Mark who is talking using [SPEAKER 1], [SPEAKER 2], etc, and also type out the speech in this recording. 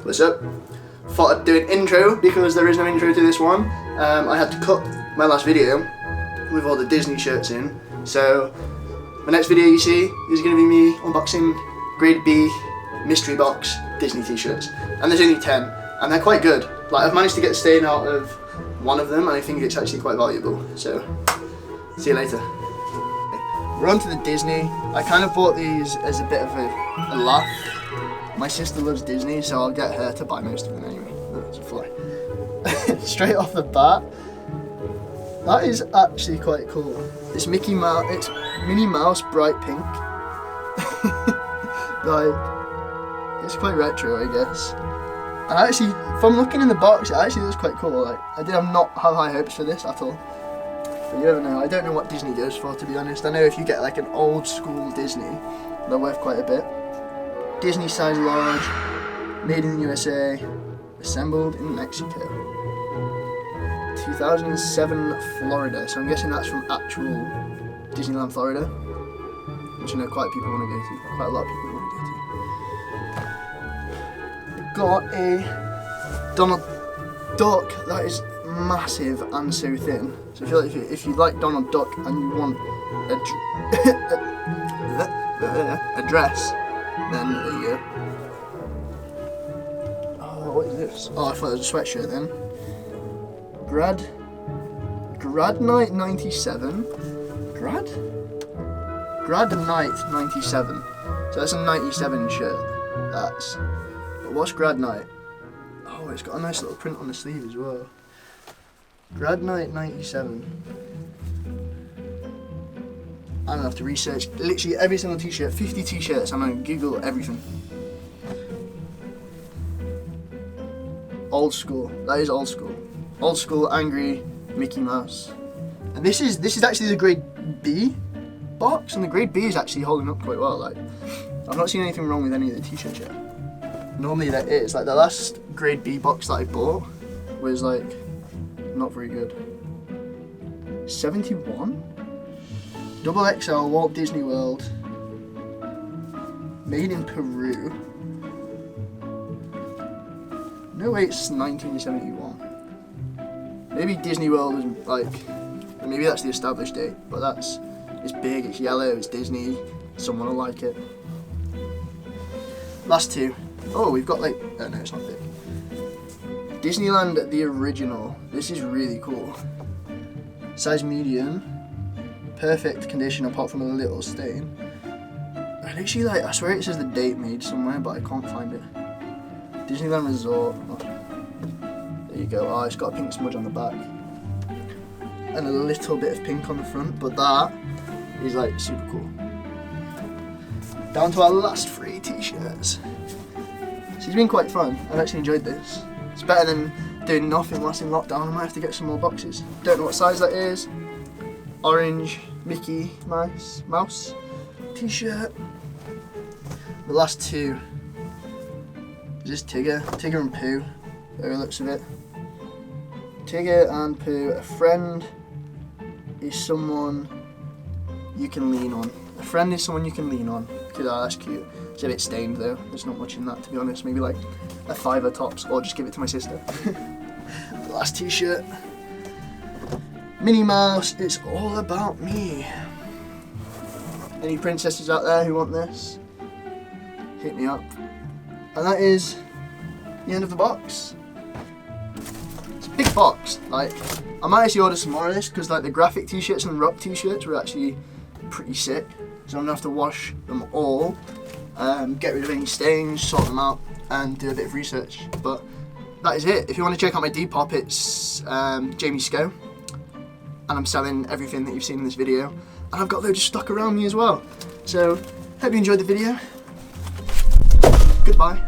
[SPEAKER 1] What's up? Thought I'd do an intro because there is no intro to this one. I had to cut my last video with all the Disney shirts in, so the next video you see is going to be me unboxing grade B mystery box Disney t-shirts, and there's only 10 and they're quite good. Like, I've managed to get a stain out of one of them and I think it's actually quite valuable, so see you later. We're on to the Disney. I kind of bought these as a bit of a laugh. My sister loves Disney, so I'll get her to buy most of them anyway. That's a fly. Straight off the bat, that is actually quite cool. It's Mickey Mouse, it's Minnie Mouse bright pink. Like, it's quite retro, I guess. And actually, from looking in the box, it actually looks quite cool. Like, I did not have high hopes for this at all. But you never know. I don't know what Disney goes for, to be honest. I know if you get like an old school Disney, they're worth quite a bit. Disney size large, made in the USA, assembled in Mexico. 2007 Florida, so I'm guessing that's from actual Disneyland Florida, which I know quite a lot of people want to go to. Got a Donald Duck that is massive and so thin. So if you like Donald Duck and you want a dress, then there you go. Oh, what is this? Oh, I thought it was a sweatshirt then. Grad Night 97. Grad Night 97. So that's a 97 shirt. But what's Grad Night? Oh, it's got a nice little print on the sleeve as well. Grad Night 97. I'm gonna have to research literally every single t-shirt, 50 t-shirts, I'm gonna Google everything. Old school, that is old school. Old school angry Mickey Mouse. And this is actually the grade B box, and the grade B is actually holding up quite well. Like, I've not seen anything wrong with any of the t-shirts yet. Normally there is, like the last grade B box that I bought was like not very good. 71? Double XL Walt Disney World, made in Peru. No way, it's 1971. Maybe Disney World was like, maybe that's the established date, but it's big, it's yellow, it's Disney, someone will like it. Last two. Oh, we've got like, oh no, it's not big. Disneyland the original. This is really cool. Size medium. Perfect condition apart from a little stain. And actually, like, I swear it says the date made somewhere, but I can't find it. Disneyland Resort. Oh, there you go. Oh, it's got a pink smudge on the back. And a little bit of pink on the front, but that is like super cool. Down to our last 3 t-shirts. This has been quite fun. I've actually enjoyed this. It's better than doing nothing whilst in lockdown. I might have to get some more boxes. Don't know what size that is. Orange Mickey Mouse t-shirt. The last 2 is this Tigger and Pooh, by the looks of it. Tigger and Pooh. A friend is someone you can lean on. A friend is someone you can lean on. Oh, that's cute. It's a bit stained though. There's not much in that, to be honest. Maybe like a 5 tops, or just give it to my sister. The last t-shirt. Minnie Mouse, it's all about me. Any princesses out there who want this, hit me up. And that is the end of the box. It's a big box. Like, I might actually order some more of this because like the graphic t-shirts and rock t-shirts were actually pretty sick. So I'm gonna have to wash them all, get rid of any stains, sort them out, and do a bit of research. But that is it. If you want to check out my Depop, it's Jamie Sco. And I'm selling everything that you've seen in this video. And I've got loads of stock around me as well. So, hope you enjoyed the video. Goodbye.